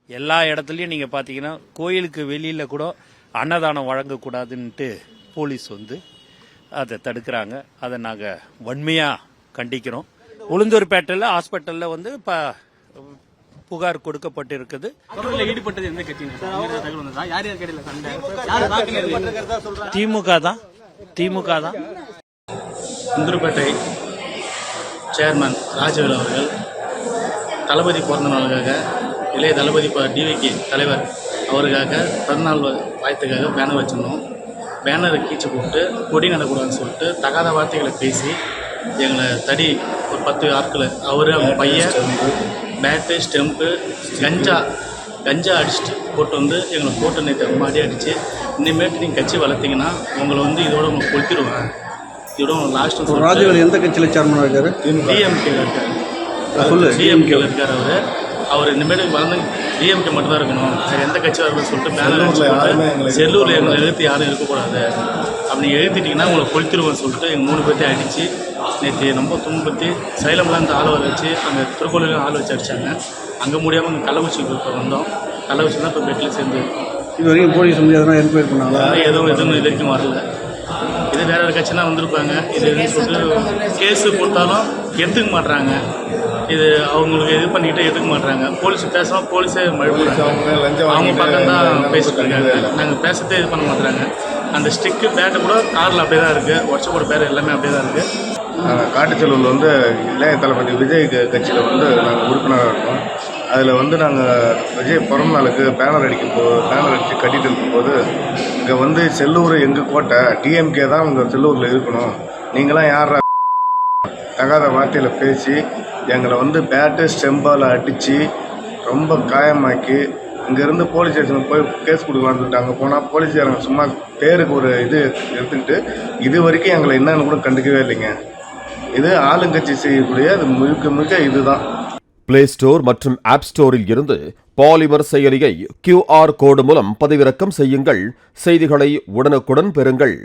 எல்லா இடத்துலையும் நீங்கள் பார்த்தீங்கன்னா கோயிலுக்கு வெளியில் கூட அன்னதானம் வழங்கக்கூடாதுன்ட்டு போலீஸ் அதை தடுக்கிறாங்க. அதை நாங்கள் வன்மையாக கண்டிக்கிறோம். உளுந்தூர்பேட்டையில் ஹாஸ்பிட்டலில் இப்போ புகார் கொடுக்கப்பட்டிருக்குது. ஈடுபட்டது எந்த கட்சி? திமுக தான். உளுந்தூர்பேட்டை சேர்மன் ராஜவேல் அவர்கள் தளபதி பிறந்த நாளுக்காக இளைய தளபதி டிவிகே தலைவர் அவருக்காக பிறந்தநாள் வாழ்த்துக்காக பேனர் வச்சிருந்தோம். பேனரை கீச்சு போட்டு கொடி நடக்கூடாதுன்னு சொல்லிட்டு தகாத வார்த்தைகளை பேசி எங்களை தடி ஒரு 10 ஆட்கள் அவர் அவங்க பையன் பேட்டு ஸ்டெம்பு கஞ்சா அடிச்சுட்டு போட்டு எங்களை போட்டு நேற்று ரொம்ப அடிச்சு இனிமேட்டு நீங்கள் கட்சி வளர்த்தீங்கன்னா உங்களை இதோட உங்களுக்கு கொளுத்திடுவேன், இதோட லாஸ்ட். ராஜவேல் எந்த கட்சியில் சேர்மனாக இருக்காரு? டிஎம்கேல இருக்காரு. டிஎம்கேல இருக்கார். அவர் இனிமேட்டு வளர்ந்து டிஎம்கே மட்டும்தான் இருக்கணும், வேறு எந்த கட்சியாக இருக்குன்னு சொல்லிட்டு பேனர் செல்லூரில் எங்களை எழுத்து யாரும் இருக்கக்கூடாது, அப்படி எழுதிட்டிங்கன்னா உங்களை கொளுத்திடுவோம்னு சொல்லிட்டு எங்கள் 3 பேர்த்தையும் அடித்து நேற்று ரொம்ப துன்பத்தி சைலம்லாம் இந்த ஆள் வச்சு அங்கே திருக்கோயிலையும் ஆள் வச்சு அடித்தாங்க. அங்கே முடியாமல் இங்கே கள்ளக்குறிச்சிக்கு இப்போ வந்தோம். கள்ளக்குறிச்சி தான் இப்போ பெட்டில் சேர்ந்து. இது வரைக்கும் போலீஸ் எதனா என்கொயரி பண்ணாங்களா? எதுவும் இது வரைக்கும் வரல. இது வேற ஒரு கட்சினா வந்திருப்பாங்க. இது சொல்லிட்டு கேஸு கொடுத்தாலும் எடுத்துக்க மாட்டுறாங்க. இது அவங்களுக்கு இது பண்ணிக்கிட்டு எடுத்துக்க மாட்டுறாங்க. போலீஸ் பேசணும், போலீஸே மழுப்புறாங்க. அவங்க பக்கம் தான் பேசிட்டு இருக்காங்க. நாங்கள் பேசுறதே இது பண்ண மாட்டுறாங்க. அந்த ஸ்டிக்கு பேட்டை கூட காரில் அப்படியே தான் இருக்குது. உடச்ச போட பேர் எல்லாமே அப்படியே தான் இருக்குது. நாங்கள் காட்டுச்செல்லூரில் இளைய தளபதி விஜய் கட்சியில் நாங்கள் உறுப்பினராக இருக்கோம். அதில் நாங்கள் விஜய் பிறந்த நாளுக்கு பேனர் அடித்து கட்டிகிட்டு இருக்கும்போது இங்கே செல்லூர் எங்கள் கோட்டை, டிஎம்கே தான் உங்கள் செல்லூரில் இருக்கணும், நீங்களாம் யாரா தகாத வார்த்தையில் பேசி எங்களை பேட்டு ஸ்டெம்பால் அடித்து ரொம்ப காயமாக்கி இங்கேருந்து போலீஸ் ஸ்டேஷனுக்கு போய் கேஸ் கொடுக்கலான்னு சொல்லிட்டு அங்கே போனால் போலீஸ்காரங்க சும்மா பேருக்கு ஒரு இது எடுத்துக்கிட்டு இது வரைக்கும் எங்களை என்னன்னு கூட கண்டுக்கவே இல்லைங்க. இது ஆளுங்கட்சி செய்யக்கூடிய அது முழுக்க இதுதான். பிளே ஸ்டோர் மற்றும் ஆப் ஸ்டோரில் இருந்து பாலிமர் செயலியை QR கோடு மூலம் பதிவிறக்கம் செய்யுங்கள். செய்திகளை உடனுக்குடன் பெறுங்கள்.